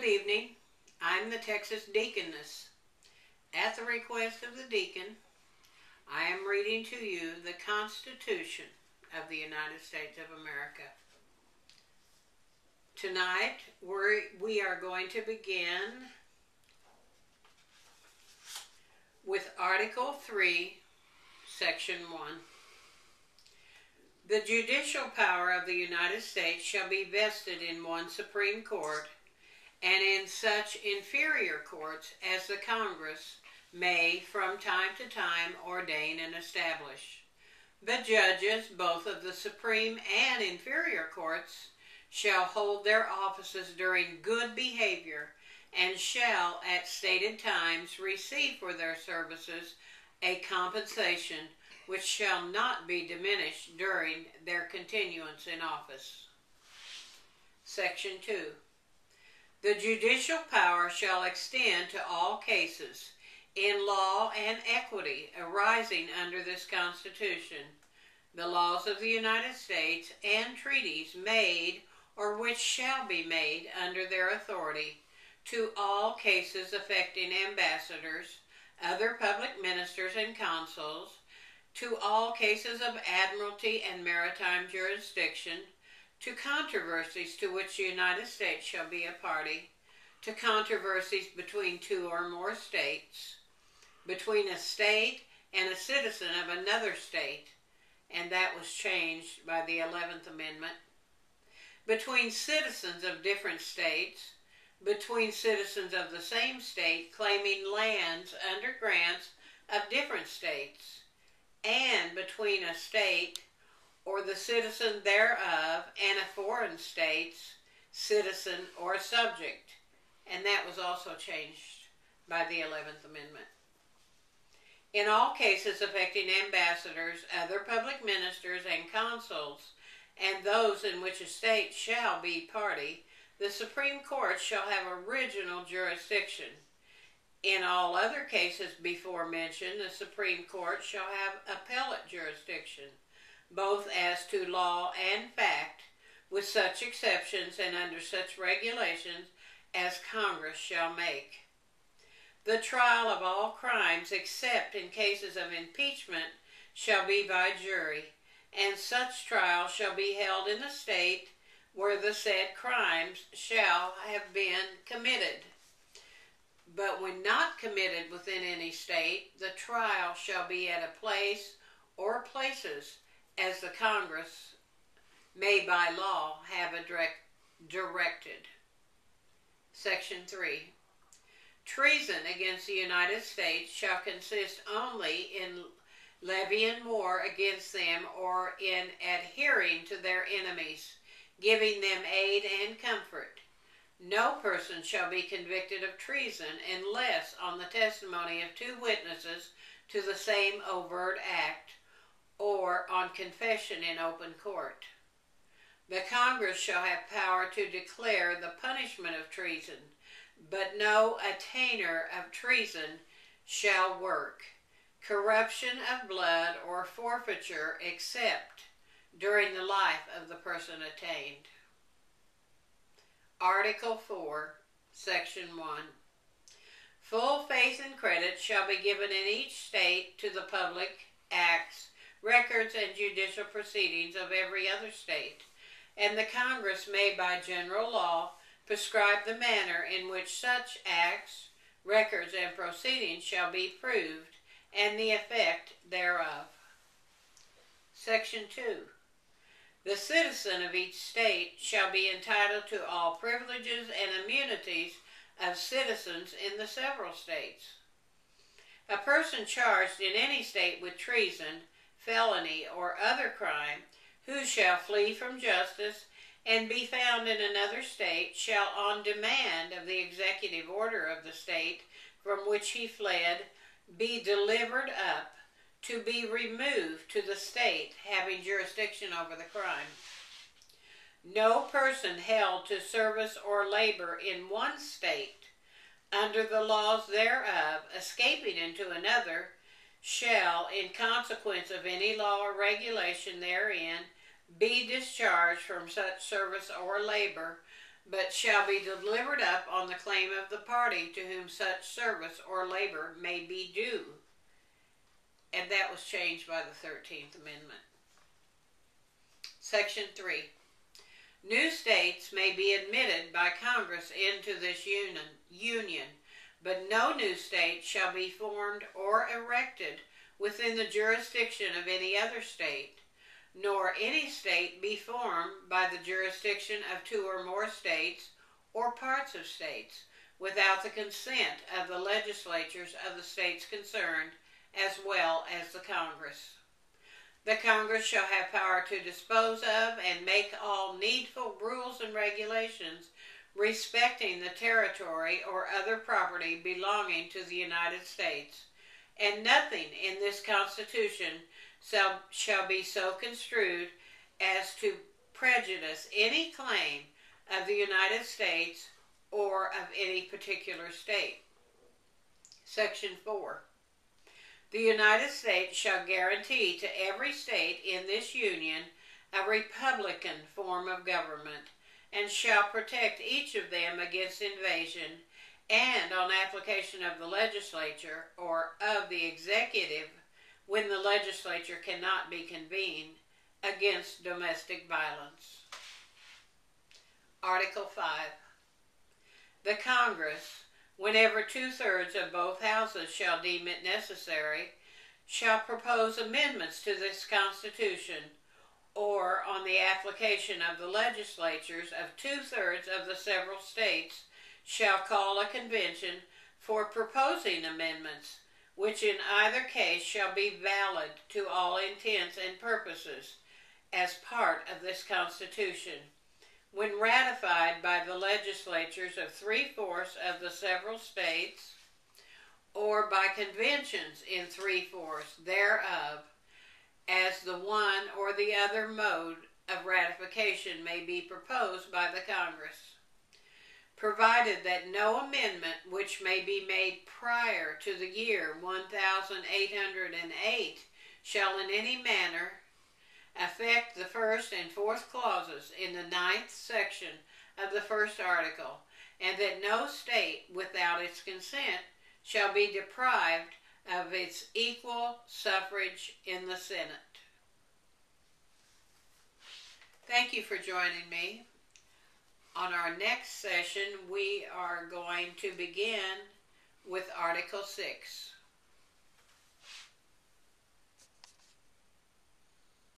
evening. I'm the Texas Deaconess. At the request of the deacon, I am reading to you the Constitution of the United States of America. Tonight, we are going to begin with Article 3, Section 1. The judicial power of the United States shall be vested in one Supreme Court and in such inferior courts as the Congress may from time to time ordain and establish. The judges, both of the Supreme and inferior courts, shall hold their offices during good behavior and shall at stated times receive for their services a compensation which shall not be diminished during their continuance in office. Section 2. The judicial power shall extend to all cases in law and equity arising under this Constitution, the laws of the United States, and treaties made or which shall be made under their authority, to all cases affecting ambassadors, other public ministers and consuls, to all cases of admiralty and maritime jurisdiction, to controversies to which the United States shall be a party, to controversies between two or more states, between a state and a citizen of another state, and that was changed by the 11th Amendment, between citizens of different states, between citizens of the same state claiming lands under grants of different states, and between a state or the citizen thereof and a foreign state's citizen or subject, and that was also changed by the 11th Amendment. In all cases affecting ambassadors, other public ministers, and consuls, and those in which a state shall be party, the Supreme Court shall have original jurisdiction. In all other cases before mentioned, the Supreme Court shall have appellate jurisdiction, both as to law and fact, with such exceptions and under such regulations as Congress shall make. The trial of all crimes, except in cases of impeachment, shall be by jury, and such trial shall be held in the state where the said crimes shall have been committed. But when not committed within any state, the trial shall be at a place or places as the Congress may by law have directed. Section 3. Treason against the United States shall consist only in levying war against them or in adhering to their enemies, giving them aid and comfort. No person shall be convicted of treason unless on the testimony of two witnesses to the same overt act or on confession in open court. The Congress shall have power to declare the punishment of treason, but no attainer of treason shall work corruption of blood or forfeiture except during the life of the person attained. Article 4, Section 1. Full faith and credit shall be given in each state to the public acts, records, and judicial proceedings of every other state, and the Congress may by general law prescribe the manner in which such acts, records, and proceedings shall be proved, and the effect thereof. Section 2. The citizen of each state shall be entitled to all privileges and immunities of citizens in the several states. A person charged in any state with treason, felony, or other crime, who shall flee from justice and be found in another state, shall on demand of the executive order of the state from which he fled be delivered up to be removed to the state having jurisdiction over the crime. No person held to service or labor in one state under the laws thereof, escaping into another, shall, in consequence of any law or regulation therein, be discharged from such service or labor but shall be delivered up on the claim of the party to whom such service or labor may be due. And that was changed by the 13th Amendment. Section 3. New states may be admitted by Congress into this union, but no new state shall be formed or erected within the jurisdiction of any other state, nor any state be formed by the jurisdiction of two or more states or parts of states, without the consent of the legislatures of the states concerned, as well as the Congress. The Congress shall have power to dispose of and make all needful rules and regulations respecting the territory or other property belonging to the United States, and nothing in this Constitution shall be so construed as to prejudice any claim of the United States or of any particular state. Section 4. The United States shall guarantee to every state in this union a republican form of government, and shall protect each of them against invasion, and on application of the legislature or of the executive, when the legislature cannot be convened, against domestic violence. Article 5. The Congress, whenever 2/3 of both houses shall deem it necessary, shall propose amendments to this Constitution, or on the application of the legislatures of 2/3 of the several states, shall call a convention for proposing amendments, which in either case shall be valid to all intents and purposes as part of this Constitution, when ratified by the legislatures of 3/4 of the several states, or by conventions in 3/4 thereof, as the one or the other mode of ratification may be proposed by the Congress, provided that no amendment which may be made prior to the year 1808 shall in any manner affect the first and fourth clauses in the 9th section of the first article, and that no state without its consent shall be deprived of its equal suffrage in the Senate. Thank you for joining me. On our next session, we are going to begin with Article 6.